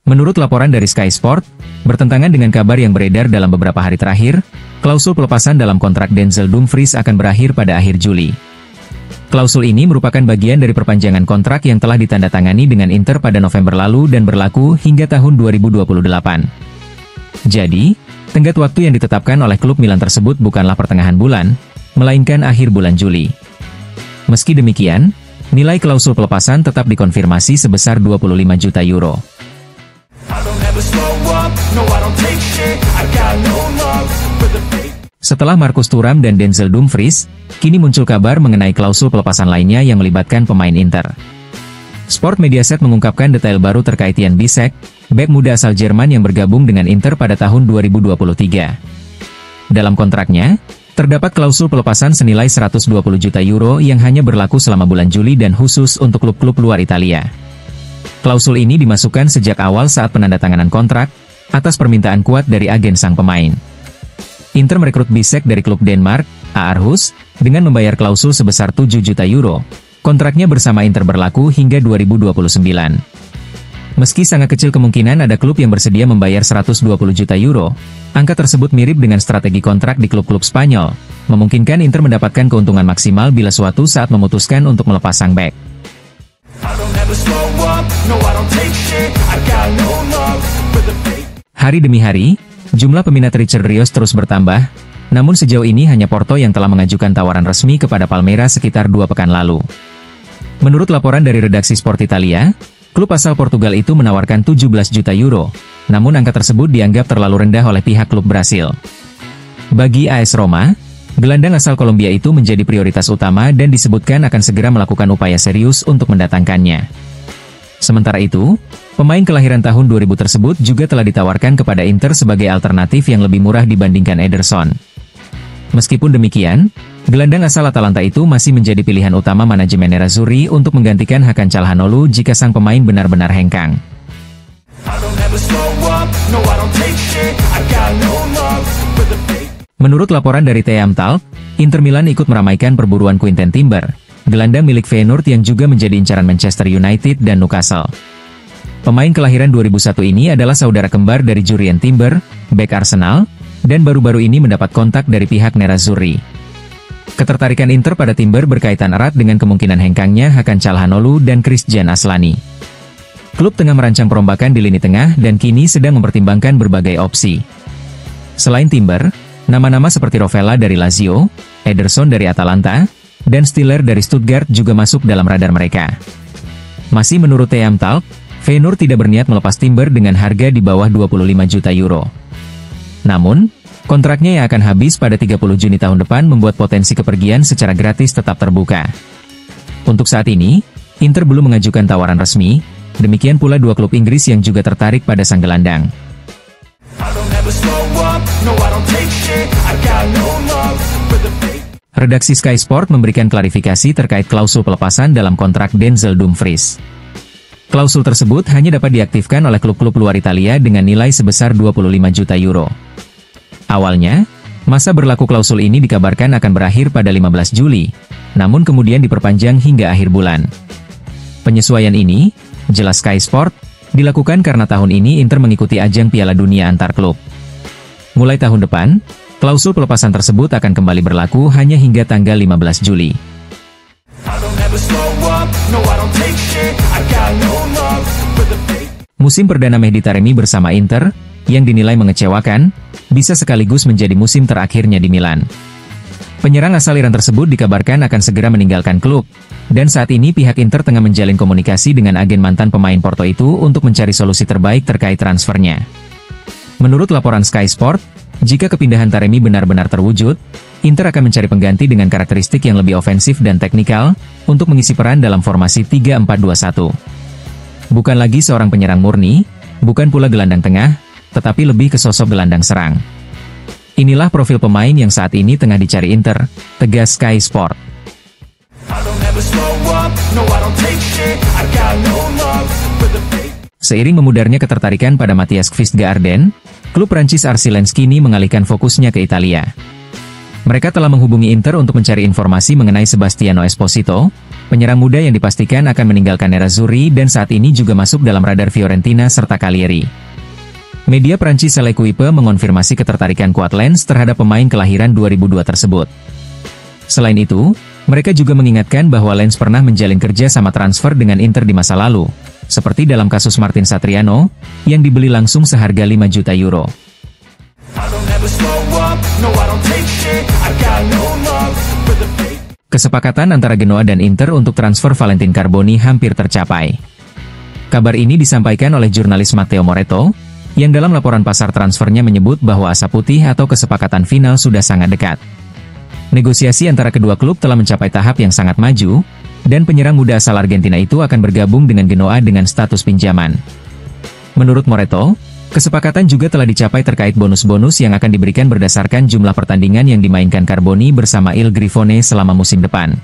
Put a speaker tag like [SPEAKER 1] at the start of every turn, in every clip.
[SPEAKER 1] Menurut laporan dari Sky Sport, bertentangan dengan kabar yang beredar dalam beberapa hari terakhir, klausul pelepasan dalam kontrak Denzel Dumfries akan berakhir pada akhir Juli. Klausul ini merupakan bagian dari perpanjangan kontrak yang telah ditandatangani dengan Inter pada November lalu dan berlaku hingga tahun 2028. Jadi, tenggat waktu yang ditetapkan oleh klub Milan tersebut bukanlah pertengahan bulan, melainkan akhir bulan Juli. Meski demikian, nilai klausul pelepasan tetap dikonfirmasi sebesar 25 juta euro. Setelah Marcus Thuram dan Denzel Dumfries, kini muncul kabar mengenai klausul pelepasan lainnya yang melibatkan pemain Inter. Sport Mediaset mengungkapkan detail baru terkait Jan Bisek, bek muda asal Jerman yang bergabung dengan Inter pada tahun 2023. Dalam kontraknya, terdapat klausul pelepasan senilai 120 juta euro yang hanya berlaku selama bulan Juli dan khusus untuk klub-klub luar Italia. Klausul ini dimasukkan sejak awal saat penandatanganan kontrak, atas permintaan kuat dari agen sang pemain. Inter merekrut Bisek dari klub Denmark, Aarhus, dengan membayar klausul sebesar 7 juta euro. Kontraknya bersama Inter berlaku hingga 2029. Meski sangat kecil kemungkinan ada klub yang bersedia membayar 120 juta euro, angka tersebut mirip dengan strategi kontrak di klub-klub Spanyol, memungkinkan Inter mendapatkan keuntungan maksimal bila suatu saat memutuskan untuk melepas sang bek. Hari demi hari, jumlah peminat Richard Rios terus bertambah, namun sejauh ini hanya Porto yang telah mengajukan tawaran resmi kepada Palmeiras sekitar 2 pekan lalu. Menurut laporan dari redaksi Sport Italia, klub asal Portugal itu menawarkan 17 juta euro, namun angka tersebut dianggap terlalu rendah oleh pihak klub Brasil. Bagi AS Roma, gelandang asal Kolombia itu menjadi prioritas utama dan disebutkan akan segera melakukan upaya serius untuk mendatangkannya. Sementara itu, pemain kelahiran tahun 2000 tersebut juga telah ditawarkan kepada Inter sebagai alternatif yang lebih murah dibandingkan Ederson. Meskipun demikian, gelandang asal Atalanta itu masih menjadi pilihan utama manajemen Nerazzurri untuk menggantikan Hakan Calhanoglu jika sang pemain benar-benar hengkang. Menurut laporan dari TM Talk, Inter Milan ikut meramaikan perburuan Quinten Timber, gelandang milik Feyenoord yang juga menjadi incaran Manchester United dan Newcastle. Pemain kelahiran 2001 ini adalah saudara kembar dari Jurrien Timber, bek Arsenal, dan baru-baru ini mendapat kontak dari pihak Nerazzurri. Ketertarikan Inter pada Timber berkaitan erat dengan kemungkinan hengkangnya Hakan Calhanoglu dan Christian Aslani. Klub tengah merancang perombakan di lini tengah dan kini sedang mempertimbangkan berbagai opsi. Selain Timber, nama-nama seperti Rovella dari Lazio, Ederson dari Atalanta, dan Stiller dari Stuttgart juga masuk dalam radar mereka. Masih menurut TM Talk, Feyenoord tidak berniat melepas Timber dengan harga di bawah 25 juta euro. Namun, kontraknya yang akan habis pada 30 Juni tahun depan membuat potensi kepergian secara gratis tetap terbuka. Untuk saat ini, Inter belum mengajukan tawaran resmi, demikian pula dua klub Inggris yang juga tertarik pada sang gelandang. Redaksi Sky Sport memberikan klarifikasi terkait klausul pelepasan dalam kontrak Denzel Dumfries. Klausul tersebut hanya dapat diaktifkan oleh klub-klub luar Italia dengan nilai sebesar 25 juta euro. Awalnya, masa berlaku klausul ini dikabarkan akan berakhir pada 15 Juli, namun kemudian diperpanjang hingga akhir bulan. Penyesuaian ini, jelas Sky Sport, dilakukan karena tahun ini Inter mengikuti ajang Piala Dunia antar klub. Mulai tahun depan, klausul pelepasan tersebut akan kembali berlaku hanya hingga tanggal 15 Juli. Musim perdana Mehdi Taremi bersama Inter, yang dinilai mengecewakan, bisa sekaligus menjadi musim terakhirnya di Milan. Penyerang asal Iran tersebut dikabarkan akan segera meninggalkan klub, dan saat ini pihak Inter tengah menjalin komunikasi dengan agen mantan pemain Porto itu untuk mencari solusi terbaik terkait transfernya. Menurut laporan Sky Sport, jika kepindahan Taremi benar-benar terwujud, Inter akan mencari pengganti dengan karakteristik yang lebih ofensif dan teknikal, untuk mengisi peran dalam formasi 3-4-2-1. Bukan lagi seorang penyerang murni, bukan pula gelandang tengah, tetapi lebih ke sosok gelandang serang. Inilah profil pemain yang saat ini tengah dicari Inter, tegas Sky Sport. Seiring memudarnya ketertarikan pada Matthias Kvistgaarden, klub Prancis Arsenal kini mengalihkan fokusnya ke Italia. Mereka telah menghubungi Inter untuk mencari informasi mengenai Sebastiano Esposito, penyerang muda yang dipastikan akan meninggalkan Nerazzurri dan saat ini juga masuk dalam radar Fiorentina serta Cagliari. Media Prancis L'Equipe mengonfirmasi ketertarikan kuat Lens terhadap pemain kelahiran 2002 tersebut. Selain itu, mereka juga mengingatkan bahwa Lens pernah menjalin kerja sama transfer dengan Inter di masa lalu, seperti dalam kasus Martin Satriano, yang dibeli langsung seharga 5 juta euro. Kesepakatan antara Genoa dan Inter untuk transfer Valentin Carboni hampir tercapai. Kabar ini disampaikan oleh jurnalis Matteo Moretto, yang dalam laporan pasar transfernya menyebut bahwa asa putih atau kesepakatan final sudah sangat dekat. Negosiasi antara kedua klub telah mencapai tahap yang sangat maju, dan penyerang muda asal Argentina itu akan bergabung dengan Genoa dengan status pinjaman. Menurut Moretto, kesepakatan juga telah dicapai terkait bonus-bonus yang akan diberikan berdasarkan jumlah pertandingan yang dimainkan Carboni bersama Il Grifone selama musim depan.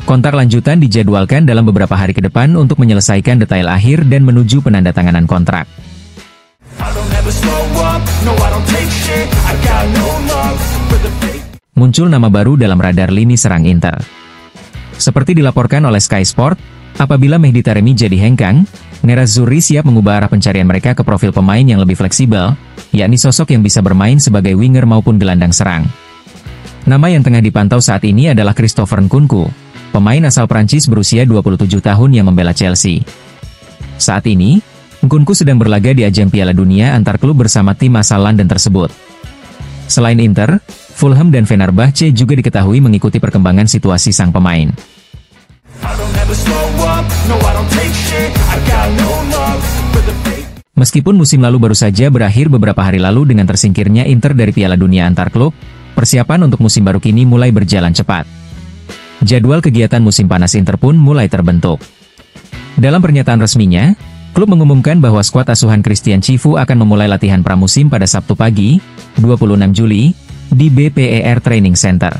[SPEAKER 1] Kontrak lanjutan dijadwalkan dalam beberapa hari ke depan untuk menyelesaikan detail akhir dan menuju penandatanganan kontrak. Muncul nama baru dalam radar lini serang Inter. Seperti dilaporkan oleh Sky Sport, apabila Mehdi Taremi jadi hengkang, Nerazzurri siap mengubah arah pencarian mereka ke profil pemain yang lebih fleksibel, yakni sosok yang bisa bermain sebagai winger maupun gelandang serang. Nama yang tengah dipantau saat ini adalah Christopher Nkunku, pemain asal Prancis berusia 27 tahun yang membela Chelsea. Saat ini, Nkunku sedang berlaga di ajang Piala Dunia antar klub bersama tim asal London tersebut. Selain Inter, Fulham dan Fenerbahce juga diketahui mengikuti perkembangan situasi sang pemain. Meskipun musim lalu baru saja berakhir beberapa hari lalu dengan tersingkirnya Inter dari Piala Dunia antar klub, persiapan untuk musim baru kini mulai berjalan cepat. Jadwal kegiatan musim panas Inter pun mulai terbentuk. Dalam pernyataan resminya, klub mengumumkan bahwa skuad asuhan Christian Chivu akan memulai latihan pramusim pada Sabtu pagi, 26 Juli, di BPER Training Center.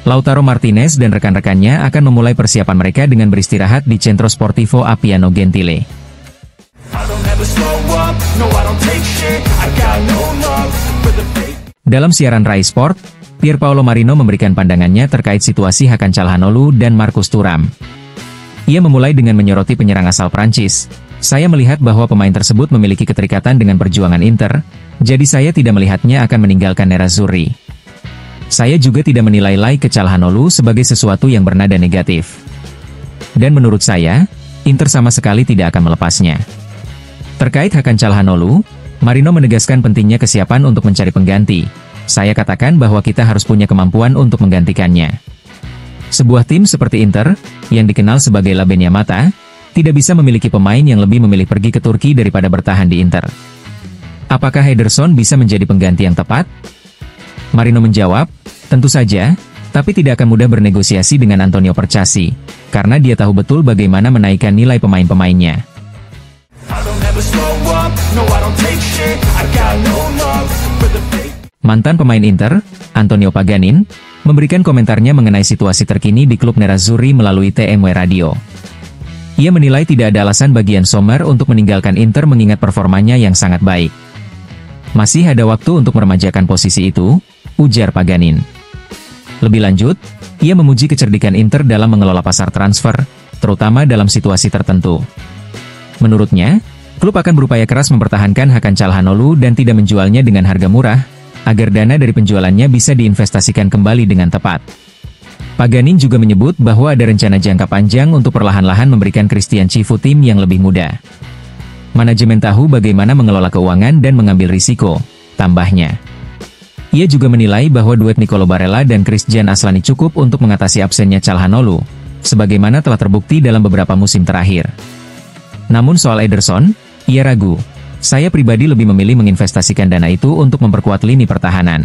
[SPEAKER 1] Lautaro Martinez dan rekan-rekannya akan memulai persiapan mereka dengan beristirahat di Centro Sportivo Appiano Gentile. Dalam siaran Rai Sport, Pierpaolo Marino memberikan pandangannya terkait situasi Hakan Calhanoglu dan Marcus Thuram. Ia memulai dengan menyoroti penyerang asal Prancis. Saya melihat bahwa pemain tersebut memiliki keterikatan dengan perjuangan Inter, jadi saya tidak melihatnya akan meninggalkan Nerazzurri. Saya juga tidak menilai ke Calhanoglu sebagai sesuatu yang bernada negatif. Dan menurut saya, Inter sama sekali tidak akan melepasnya. Terkait Hakan Calhanoglu, Marino menegaskan pentingnya kesiapan untuk mencari pengganti. Saya katakan bahwa kita harus punya kemampuan untuk menggantikannya. Sebuah tim seperti Inter, yang dikenal sebagai La Beniamata, tidak bisa memiliki pemain yang lebih memilih pergi ke Turki daripada bertahan di Inter. Apakah Ederson bisa menjadi pengganti yang tepat? Marino menjawab, tentu saja, tapi tidak akan mudah bernegosiasi dengan Antonio Percasi, karena dia tahu betul bagaimana menaikkan nilai pemain-pemainnya. Mantan pemain Inter, Antonio Paganin, memberikan komentarnya mengenai situasi terkini di klub Nerazzurri melalui TMW Radio. Ia menilai tidak ada alasan bagi Yann Sommer untuk meninggalkan Inter mengingat performanya yang sangat baik. Masih ada waktu untuk meremajakan posisi itu, ujar Paganin. Lebih lanjut, ia memuji kecerdikan Inter dalam mengelola pasar transfer, terutama dalam situasi tertentu. Menurutnya, klub akan berupaya keras mempertahankan Hakan Calhanoglu dan tidak menjualnya dengan harga murah, agar dana dari penjualannya bisa diinvestasikan kembali dengan tepat. Paganin juga menyebut bahwa ada rencana jangka panjang untuk perlahan-lahan memberikan Christian Chivu tim yang lebih muda. Manajemen tahu bagaimana mengelola keuangan dan mengambil risiko, tambahnya. Ia juga menilai bahwa duet Nicolo Barella dan Christian Aslani cukup untuk mengatasi absennya Calhanoglu, sebagaimana telah terbukti dalam beberapa musim terakhir. Namun soal Ederson, ia ragu. Saya pribadi lebih memilih menginvestasikan dana itu untuk memperkuat lini pertahanan.